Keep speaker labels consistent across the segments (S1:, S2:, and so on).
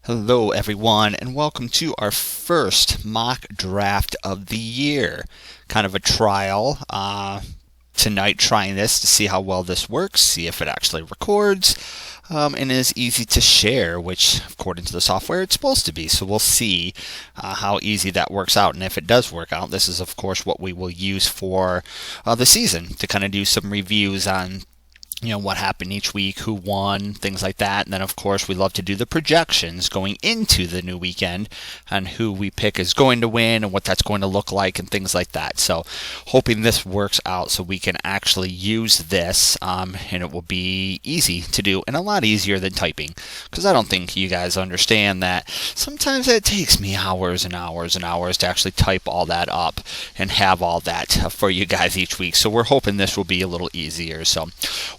S1: Hello, everyone, and welcome to our first mock draft of the year. Kind of a trial tonight, trying this to see how well this works, see if it actually records, and is easy to share, which, according to the software, it's supposed to be. So we'll see how easy that works out. And if it does work out, this is, of course, what we will use for the season to kind of do some reviews on what happened each week, who won, things like that. And then, of course, we love to do the projections going into the new weekend on who we pick is going to win and what that's going to look like and things like that. So hoping this works out so we can actually use this and it will be easy to do and a lot easier than typing, because I don't think you guys understand that sometimes it takes me hours and hours and hours to actually type all that up and have all that for you guys each week. So we're hoping this will be a little easier. So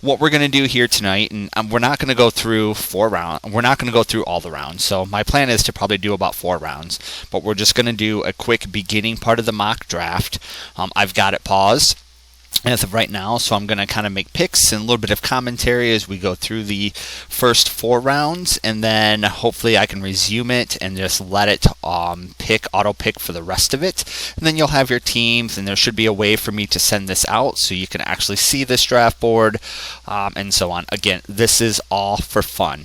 S1: what we're going to do here tonight, and we're not going to go through 4 rounds. We're not going to go through all the rounds. So my plan is to probably do about 4 rounds, but we're just going to do a quick beginning part of the mock draft. I've got it paused as of right now, so I'm going to kind of make picks and a little bit of commentary as we go through the first 4 rounds, and then hopefully I can resume it and just let it auto pick for the rest of it, and then you'll have your teams, and there should be a way for me to send this out so you can actually see this draft board and so on. Again, this is all for fun.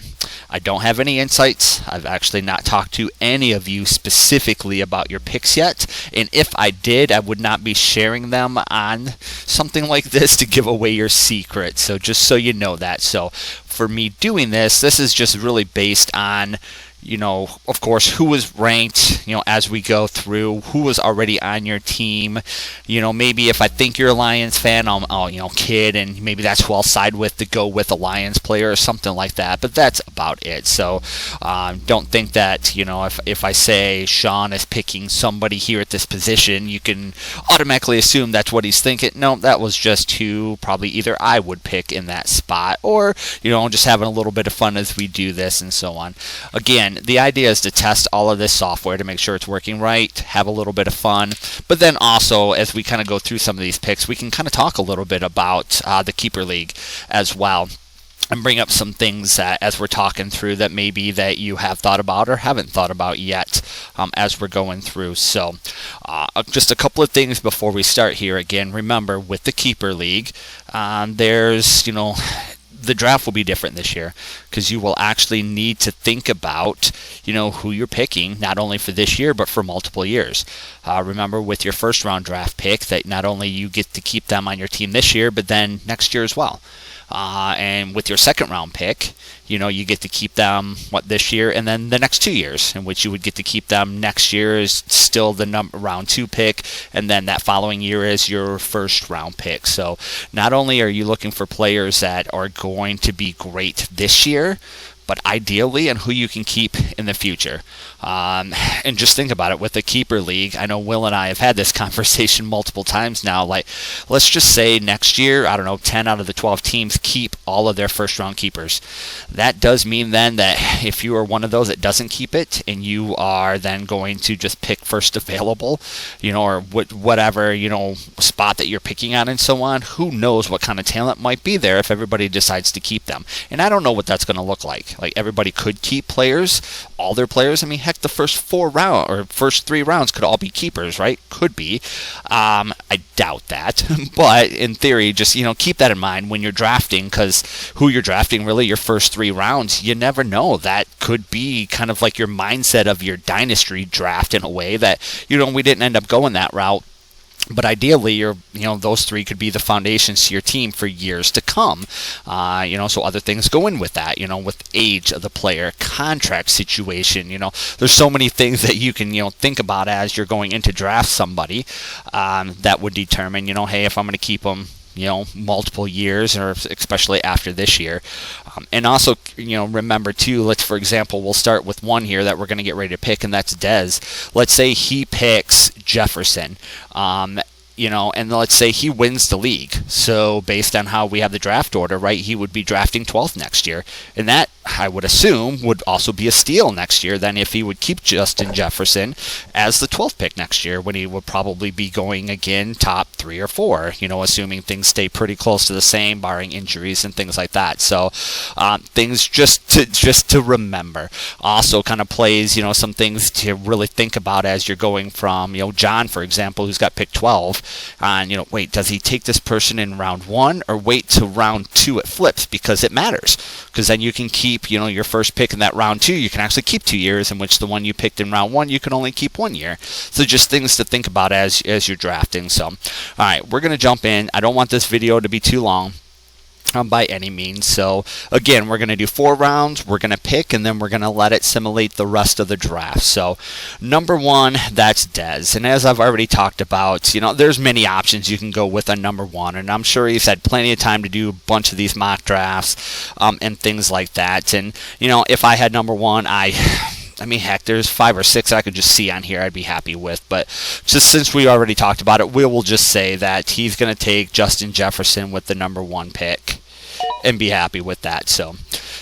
S1: I don't have any insights. I've actually not talked to any of you specifically about your picks yet, and if I did, I would not be sharing them on something like this to give away your secret. So just so you know that. So for me doing this is just really based on of course, who was ranked, as we go through, who was already on your team. Maybe if I think you're a Lions fan, I'll kid, and maybe that's who I'll side with to go with a Lions player or something like that. But that's about it. So don't think that, if I say Sean is picking somebody here at this position, you can automatically assume that's what he's thinking. No, that was just who probably either I would pick in that spot, or, just having a little bit of fun as we do this and so on. Again, the idea is to test all of this software to make sure it's working right, have a little bit of fun, but then also as we kind of go through some of these picks, we can kind of talk a little bit about the Keeper League as well, and bring up some things that, as we're talking through, that maybe that you have thought about or haven't thought about yet as we're going through. So just a couple of things before we start here. Again, remember, with the Keeper League, there's, the draft will be different this year, because you will actually need to think about, who you're picking, not only for this year, but for multiple years. Remember, with your first round draft pick, that not only you get to keep them on your team this year, but then next year as well. And with your second round pick, you get to keep them this year and then the next 2 years, in which you would get to keep them next year is still the round 2 pick, and then that following year is your first round pick. So not only are you looking for players that are going to be great this year, but ideally, and who you can keep in the future. And just think about it with the Keeper League. I know Will and I have had this conversation multiple times now. Like, let's just say next year, 10 out of the 12 teams keep all of their first round keepers. That does mean then that if you are one of those that doesn't keep it, and you are then going to just pick first available, or whatever, spot that you're picking on and so on, who knows what kind of talent might be there if everybody decides to keep them. And I don't know what that's going to look like. Like, everybody could keep players, all their players. I mean, heck, the first 4 rounds or first 3 rounds could all be keepers, right? Could be. I doubt that, but in theory, just keep that in mind when you're drafting, because who you're drafting, really, your first 3 rounds, you never know. That could be kind of like your mindset of your dynasty draft in a way that we didn't end up going that route. But ideally, those 3 could be the foundations to your team for years to come. So other things go in with that, with age of the player, contract situation. There's so many things that you can, think about as you're going into draft somebody that would determine, hey, if I'm going to keep them, multiple years, or especially after this year. And also, remember too, for example, we'll start with one here that we're going to get ready to pick, and that's Dez. Let's say he picks Jefferson. And let's say he wins the league. So based on how we have the draft order, right, he would be drafting 12th next year. And that I would assume would also be a steal next year then if he would keep Justin Jefferson as the 12th pick next year, when he would probably be going again top 3 or 4, assuming things stay pretty close to the same, barring injuries and things like that. So things just to remember. Also kind of plays, some things to really think about as you're going from, John, for example, who's got pick 12, on, wait, does he take this person in round 1 or wait to round 2 it flips? Because it matters. Because then you can keep, your first pick in that round 2, you can actually keep 2 years, in which the one you picked in round 1, you can only keep 1 year. So just things to think about as you're drafting. So, all right, we're going to jump in. I don't want this video to be too long. By any means. So again, we're going to do 4 rounds, we're going to pick, and then we're going to let it simulate the rest of the draft. So number 1, that's Dez, and as I've already talked about, there's many options you can go with on number 1, and I'm sure he's had plenty of time to do a bunch of these mock drafts and things like that. And if I had number 1, I mean, heck, there's 5 or 6 I could just see on here I'd be happy with. But just since we already talked about it, we will just say that he's going to take Justin Jefferson with the number 1 pick and be happy with that. So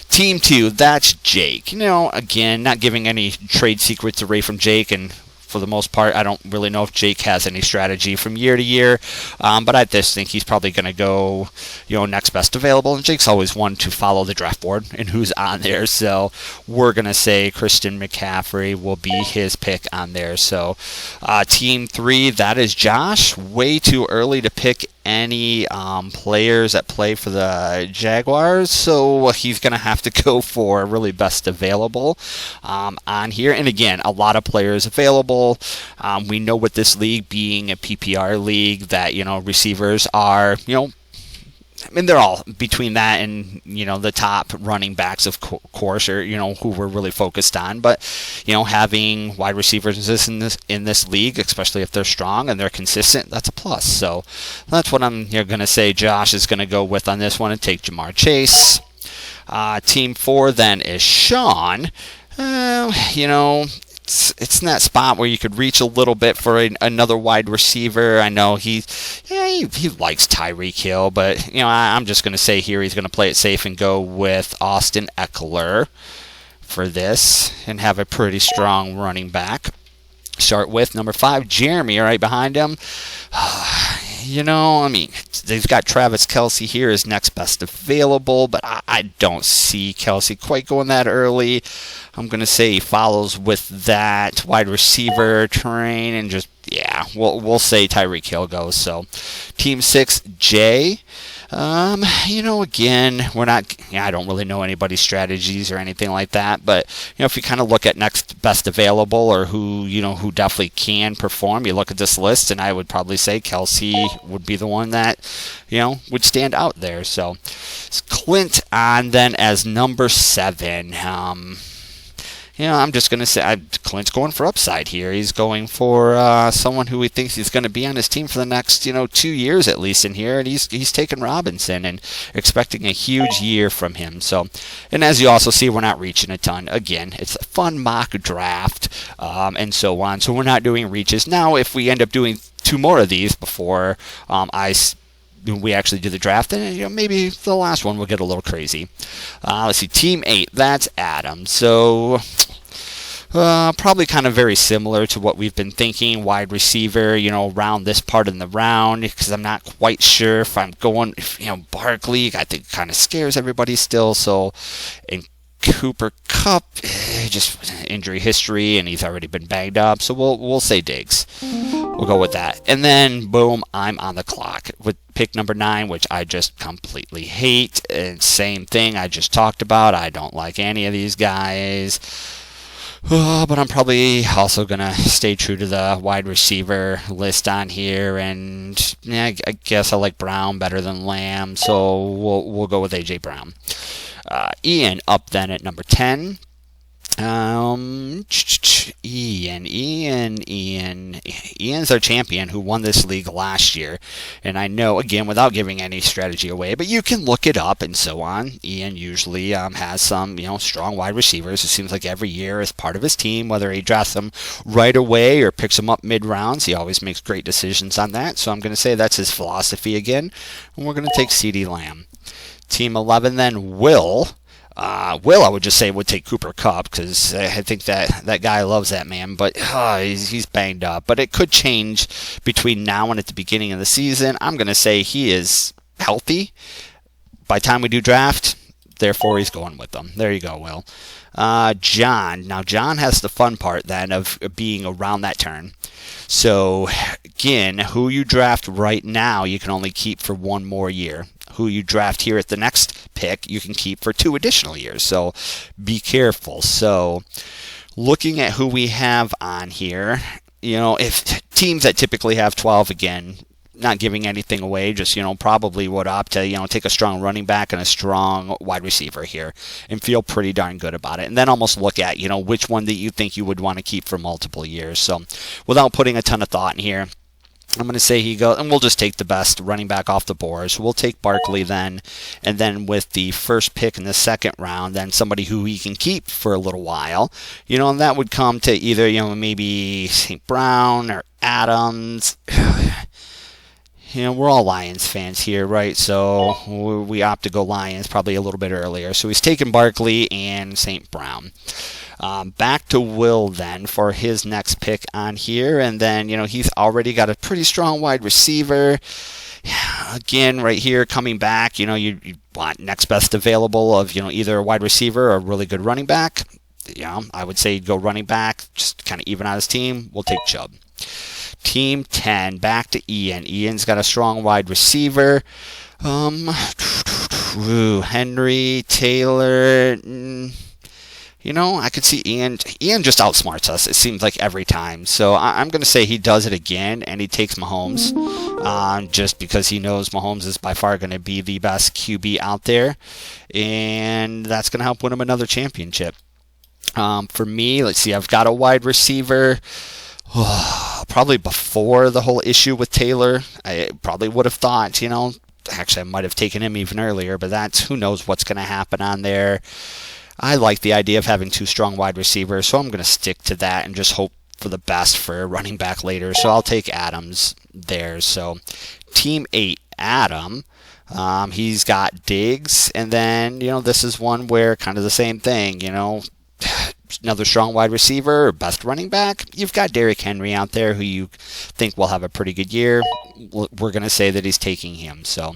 S1: team 2, that's Jake. Again, not giving any trade secrets away from Jake, and for the most part, I don't really know if Jake has any strategy from year to year, but I just think he's probably going to go, next best available. And Jake's always one to follow the draft board and who's on there. So we're going to say Christian McCaffrey will be his pick on there. So team 3, that is Josh. Way too early to pick any players that play for the Jaguars, so he's going to have to go for really best available on here. And again, a lot of players available. We know with this league being a PPR league that, receivers are, I mean, they're all between that and, the top running backs, of course, or, who we're really focused on. But, having wide receivers in this league, especially if they're strong and they're consistent, that's a plus. So that's what I'm going to say Josh is going to go with on this one and take Jamar Chase. Team 4 then is Sean. It's in that spot where you could reach a little bit for another wide receiver. I know he likes Tyreek Hill, but I'm just going to say here he's going to play it safe and go with Austin Eckler for this and have a pretty strong running back. Start with number 5, Jeremy, right behind him. They've got Travis Kelce here as next best available, but I don't see Kelce quite going that early. I'm going to say he follows with that wide receiver train and just, we'll say Tyreek Hill goes. So team 6, Jay. Again, I don't really know anybody's strategies or anything like that, but, if you kind of look at next best available or who definitely can perform, you look at this list, and I would probably say Kelce would be the one that, would stand out there. So Clint on then as number 7. I'm just going to say Clint's going for upside here. He's going for someone who he thinks he's going to be on his team for the next, 2 years at least in here. And he's taking Robinson and expecting a huge year from him. So, and as you also see, we're not reaching a ton. Again, it's a fun mock draft and so on. So we're not doing reaches. Now, if we end up doing 2 more of these before we actually do the draft, then maybe the last one will get a little crazy. Let's see, team 8, that's Adam. So probably kind of very similar to what we've been thinking, wide receiver, around this part in the round, because I'm not quite sure if I'm going, Barkley, I think kind of scares everybody still. So, and Cooper Kupp, just injury history, and he's already been banged up, so we'll say Diggs. We'll go with that. And then, boom, I'm on the clock with pick number 9, which I just completely hate. And same thing I just talked about. I don't like any of these guys. But I'm probably also going to stay true to the wide receiver list on here. And I guess I like Brown better than Lamb, so we'll go with A.J. Brown. Ian up then at number 10. Ian's our champion who won this league last year, and I know, again, without giving any strategy away, but you can look it up and so on. Ian usually has some, strong wide receivers. It seems like every year as part of his team, whether he drafts them right away or picks them up mid-rounds, he always makes great decisions on that. So I'm going to say that's his philosophy again, and we're going to take CeeDee Lamb. Team 11 then, Will. Will, I would just say, would take Cooper Kupp because I think that guy loves that man, but he's banged up. But it could change between now and at the beginning of the season. I'm going to say he is healthy by the time we do draft. Therefore, he's going with them. There you go, Will. John. Now, John has the fun part then of being around that turn. So, again, who you draft right now, you can only keep for one more year. Who you draft here at the next pick, you can keep for 2 additional years. So, be careful. So, looking at who we have on here, if teams that typically have 12, again, not giving anything away, just, probably would opt to, take a strong running back and a strong wide receiver here and feel pretty darn good about it. And then almost look at, which one that you think you would want to keep for multiple years. So without putting a ton of thought in here, I'm going to say he goes, and we'll just take the best running back off the board. So we'll take Barkley then, and then with the first pick in the second round, then somebody who he can keep for a little while, and that would come to either, maybe St. Brown or Adams. We're all Lions fans here, right? So we opt to go Lions probably a little bit earlier. So he's taken Barkley and St. Brown. Back to Will then for his next pick on here. And then, he's already got a pretty strong wide receiver. Again, right here, coming back, you want next best available of, either a wide receiver or a really good running back. I would say go running back, just kind of even out his team. We'll take Chubb. Team 10, back to Ian. Ian's got a strong wide receiver. Henry, Taylor. I could see Ian. Ian just outsmarts us, it seems like, every time. So I'm going to say he does it again, and he takes Mahomes. Just because he knows Mahomes is by far going to be the best QB out there. And that's going to help win him another championship. For me, let's see, I've got a wide receiver. Probably before the whole issue with Taylor, I probably would have thought, actually I might have taken him even earlier, but who knows what's going to happen on there. I like the idea of having 2 strong wide receivers, so I'm going to stick to that and just hope for the best for running back later. So I'll take Adams there. So Team 8, Adam. He's got Diggs, and then, this is one where kind of the same thing, another strong wide receiver or best running back. You've got Derrick Henry out there who you think will have a pretty good year. We're going to say that he's taking him. So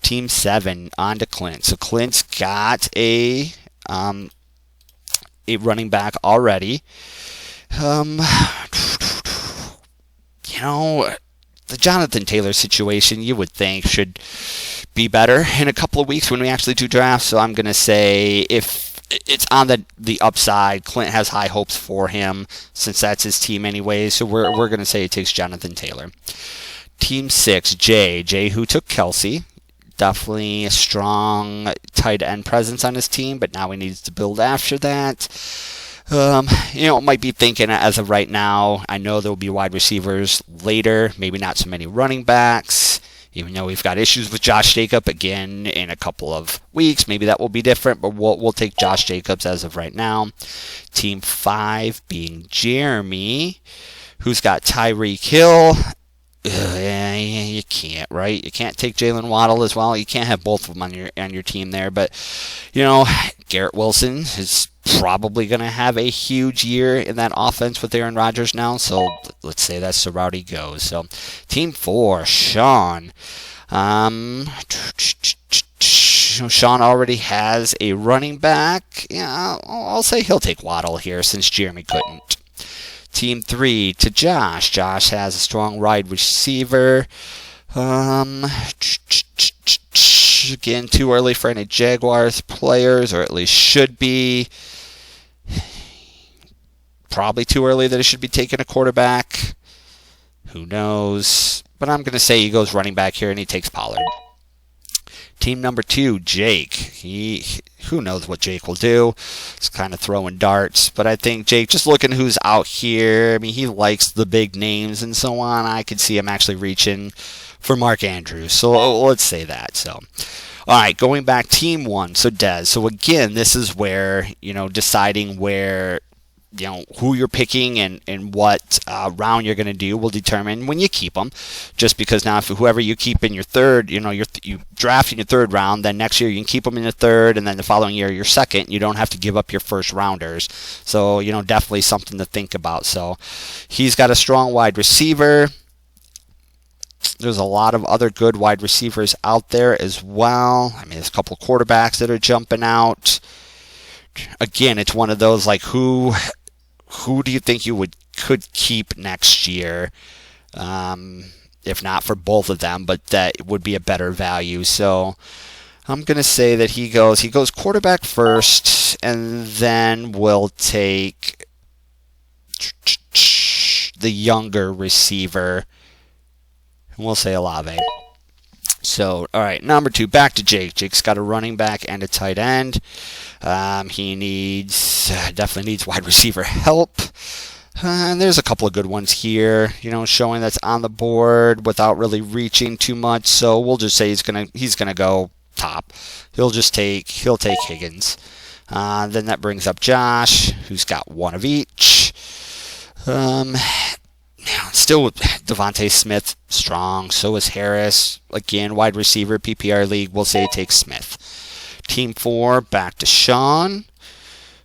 S1: Team 7, on to Clint. So Clint's got a running back already. The Jonathan Taylor situation, you would think, should be better in a couple of weeks when we actually do drafts. So I'm going to say if it's on the upside, Clint has high hopes for him since that's his team anyway. So we're going to say it takes Jonathan Taylor. Team 6, Jay who took Kelsey. Definitely a strong tight end presence on his team, but now he needs to build after that. Might be thinking as of right now, I know there will be wide receivers later, maybe not so many running backs, even though we've got issues with Josh Jacobs again in a couple of weeks. Maybe that will be different, but we'll take Josh Jacobs as of right now. Team 5 being Jeremy, who's got Tyreek Hill. You can't, right? You can't take Jalen Waddle as well. You can't have both of them on your team there. But, Garrett Wilson is probably going to have a huge year in that offense with Aaron Rodgers now. So let's say that's the route he goes. So Team 4, Sean. Sean already has a running back. Yeah, I'll say he'll take Waddle here since Jeremy couldn't. Team 3 to Josh. Josh has a strong wide receiver. Again, too early for any Jaguars players, or at least should be. Probably too early that it should be taking a quarterback. Who knows? But I'm going to say he goes running back here and he takes Pollard. Team number 2, Jake. Who knows what Jake will do. He's kind of throwing darts. But I think Jake, just looking who's out here, he likes the big names and so on. I could see him actually reaching for Mark Andrews. So let's say that. So, all right, going back, Team 1. So Dez. So again, this is where, deciding where who you're picking and what round you're going to do will determine when you keep them. Just because now, if whoever you keep in your third, you draft in your third round, then next year you can keep them in your third, and then the following year your second. You don't have to give up your first rounders. So definitely something to think about. So he's got a strong wide receiver. There's a lot of other good wide receivers out there as well. I mean, there's a couple of quarterbacks that are jumping out. Again, it's one of those like who do you think you could keep next year, if not for both of them, but that would be a better value. So I'm going to say that he goes quarterback first, and then we'll take the younger receiver, and we'll say Olave. So, all right, number 2, back to Jake. Jake's got a running back and a tight end. He definitely needs wide receiver help. And there's a couple of good ones here, showing that's on the board without really reaching too much. So we'll just say he's gonna go top. He'll take Higgins. Then that brings up Josh, who's got one of each. Still with Devontae Smith, strong. So is Harris. Again, wide receiver, PPR league. We'll say take Smith. Team 4, back to Sean.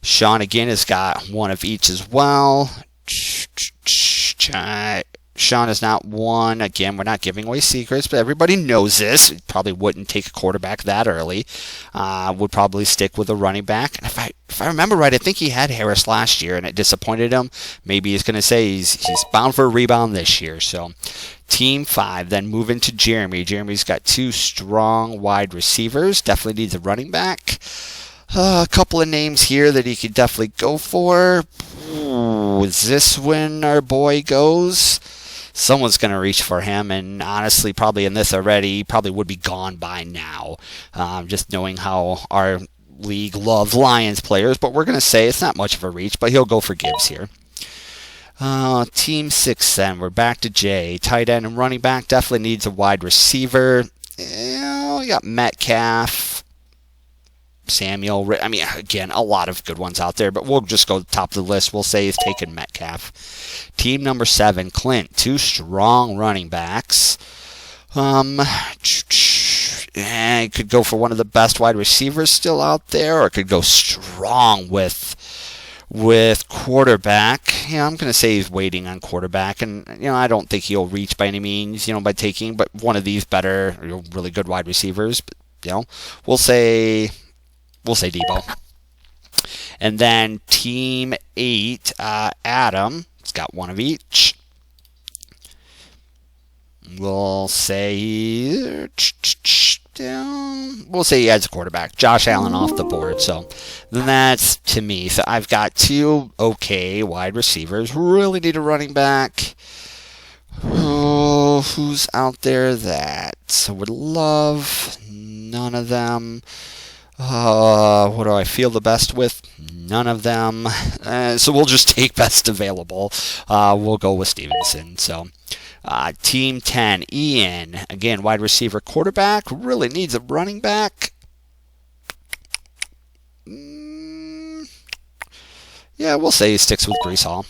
S1: Sean, again, has got one of each as well. Sean is not one. Again, we're not giving away secrets, but everybody knows this. Probably wouldn't take a quarterback that early. Would probably stick with a running back. And if I remember right, I think he had Harris last year, and it disappointed him. Maybe he's going to say he's bound for a rebound this year. So, Team 5, then move into Jeremy. Jeremy's got 2 strong wide receivers. Definitely needs a running back. A couple of names here that he could definitely go for. Ooh, is this when our boy goes? Someone's going to reach for him, and honestly, probably in this already, he probably would be gone by now, just knowing how our league loves Lions players, but we're going to say it's not much of a reach, but he'll go for Gibbs here. Team 6 then, we're back to Jay. Tight end and running back, definitely needs a wide receiver. We got Metcalf, Samuel. I mean, again, a lot of good ones out there, but we'll just go to the top of the list. We'll say he's taken Metcalf. Team number 7, Clint. 2 strong running backs. Could go for one of the best wide receivers still out there, or could go strong with quarterback. I'm going to say he's waiting on quarterback, and I don't think he'll reach by any means, by taking, but one of these better, really good wide receivers. But, we'll say Debo. And then Team 8, Adam. It's got one of each. We'll say he has a quarterback. Josh Allen off the board. So then that's to me. So I've got 2 okay wide receivers. Really need a running back. Oh, who's out there that would love? None of them. What do I feel the best with? None of them. So we'll just take best available. We'll go with Stevenson. So Team 10, Ian. Again, wide receiver, quarterback. Really needs a running back. Yeah, we'll say he sticks with Breece Hall.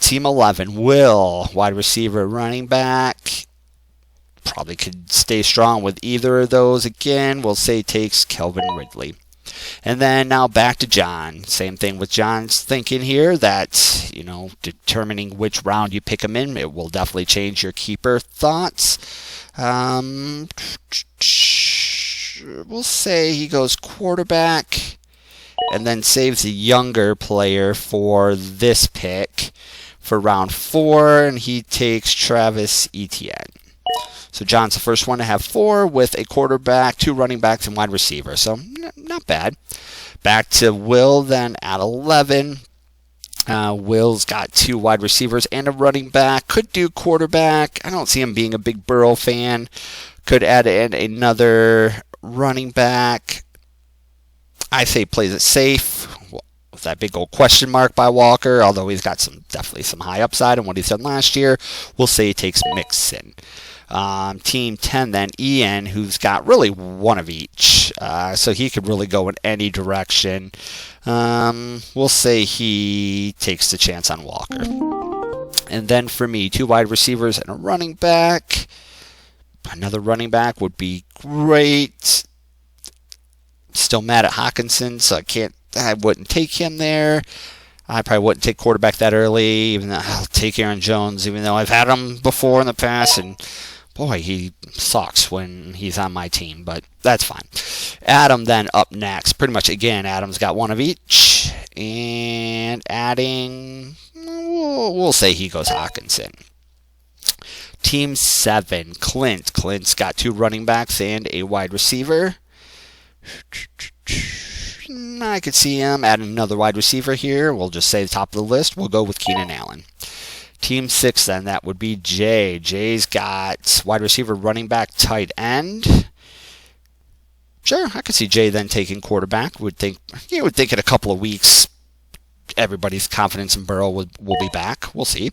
S1: Team 11, Will. Wide receiver, running back. Probably could stay strong with either of those. Again, we'll say takes Kelvin Ridley. And then now back to John. Same thing with John's thinking here that, determining which round you pick him in, it will definitely change your keeper thoughts. We'll say he goes quarterback and then saves a younger player for this pick for round 4, and he takes Travis Etienne. So John's the first one to have 4 with a quarterback, 2 running backs, and wide receiver. So not bad. Back to Will then at 11. Will's got 2 wide receivers and a running back. Could do quarterback. I don't see him being a big Burrow fan. Could add in another running back. I say plays it safe. With that big old question mark by Walker, although he's got definitely some high upside in what he's done last year. We'll say he takes Mixon. Team 10 then, Ian, who's got really one of each. So he could really go in any direction. We'll say he takes the chance on Walker. And then for me, 2 wide receivers and a running back. Another running back would be great. Still mad at Hawkinson, so I wouldn't take him there. I probably wouldn't take quarterback that early, even though I'll take Aaron Jones, even though I've had him before in the past, and boy, he sucks when he's on my team, but that's fine. Adam then up next. Pretty much, again, Adam's got one of each, and adding, we'll say he goes Hawkinson. Team 7, Clint. Clint's got 2 running backs and a wide receiver. I could see him adding another wide receiver here. We'll just say the top of the list. We'll go with Keenan Allen. Team 6 then, that would be Jay. Jay's got wide receiver, running back, tight end. Sure, I could see Jay then taking quarterback. Would think in a couple of weeks everybody's confidence in Burrow will be back. We'll see.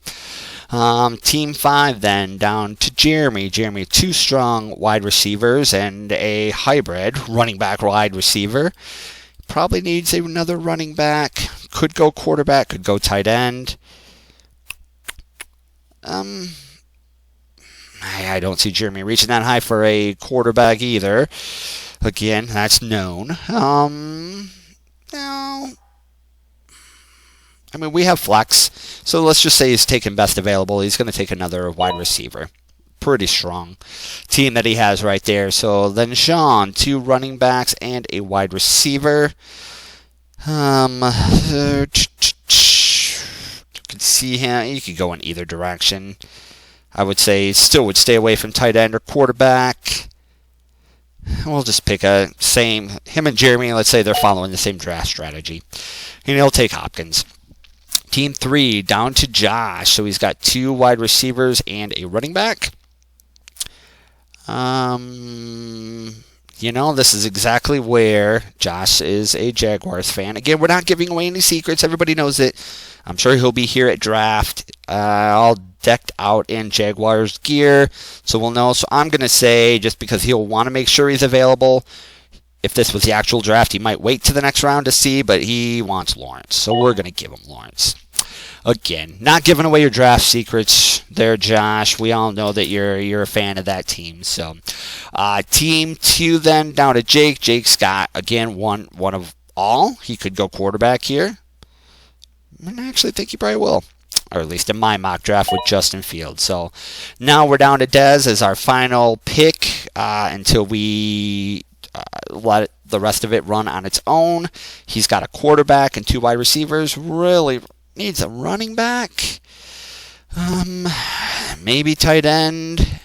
S1: Team 5 then, down to Jeremy. Jeremy, 2 strong wide receivers and a hybrid running back wide receiver. Probably needs another running back. Could go quarterback, could go tight end. I don't see Jeremy reaching that high for a quarterback either. Again, that's known. No. I mean, we have flex, so let's just say he's taking best available. He's going to take another wide receiver. Pretty strong team that he has right there. So then Sean, 2 running backs and a wide receiver. You could see him. You could go in either direction. I would say still would stay away from tight end or quarterback. We'll just pick him and Jeremy, let's say they're following the same draft strategy. And he'll take Hopkins. Team 3, down to Josh. So he's got 2 wide receivers and a running back. This is exactly where Josh is a Jaguars fan. Again, we're not giving away any secrets. Everybody knows it. I'm sure he'll be here at draft, all decked out in Jaguars gear, so we'll know. So I'm going to say, just because he'll want to make sure he's available, if this was the actual draft, he might wait to the next round to see, but he wants Lawrence, so we're going to give him Lawrence. Again, not giving away your draft secrets there, Josh. We all know that you're a fan of that team. So, team 2 then, down to Jake. Jake's got, again, one of all. He could go quarterback here. And I actually think he probably will. Or at least in my mock draft with Justin Fields. So, now we're down to Dez as our final pick until we let the rest of it run on its own. He's got a quarterback and 2 wide receivers. Really needs a running back. Maybe tight end.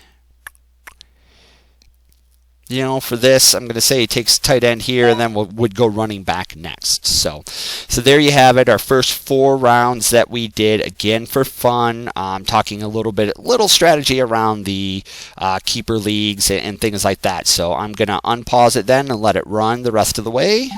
S1: For this, I'm going to say he takes tight end here, and then would go running back next. So there you have it, our first 4 rounds that we did, again, for fun. Talking a little strategy around the keeper leagues and things like that. So I'm going to unpause it then and let it run the rest of the way.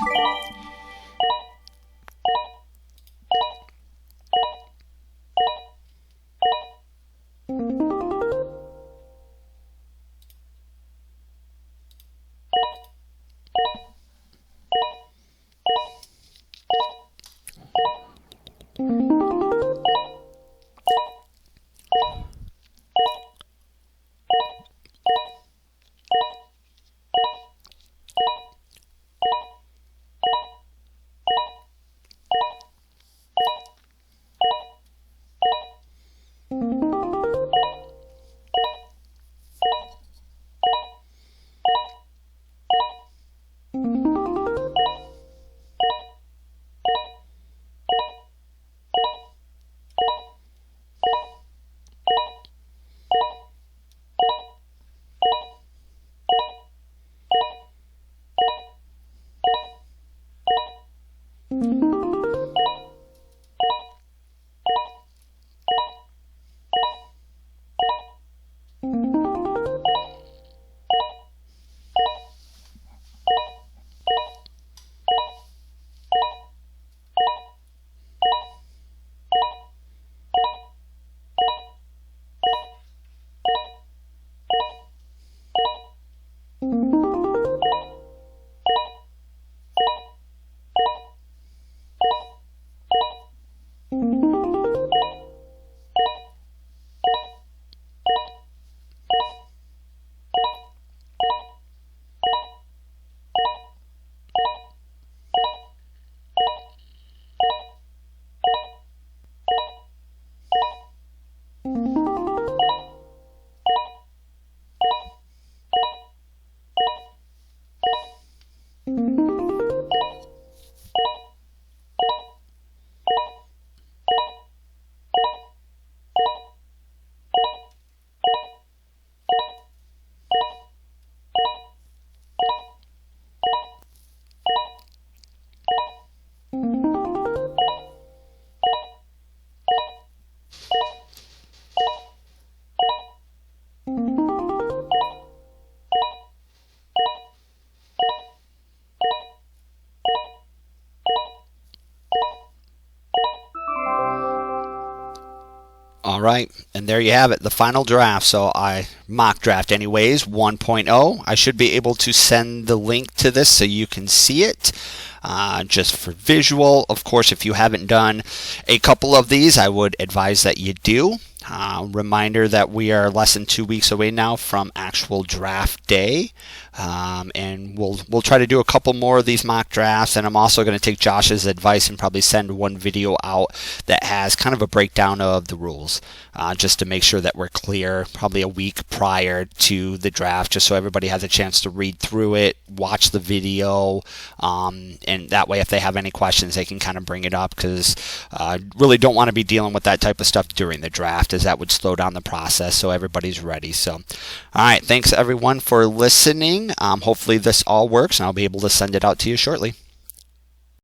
S1: All right, and there you have it, the final draft. So I mock draft anyways 1.0. I should be able to send the link to this so you can see it. Just for visual. Of course, if you haven't done a couple of these, I would advise that you do. Reminder that we are less than 2 weeks away now from actual draft day, and we'll try to do a couple more of these mock drafts. And I'm also going to take Josh's advice and probably send one video out that has kind of a breakdown of the rules, just to make sure that we're clear, probably a week prior to the draft, just so everybody has a chance to read through it, watch the video, and that way if they have any questions they can kind of bring it up, because really don't want to be dealing with that type of stuff during the draft, as that would slow down the process, so everybody's ready. So all right, thanks everyone for listening. Hopefully this all works and I'll be able to send it out to you shortly.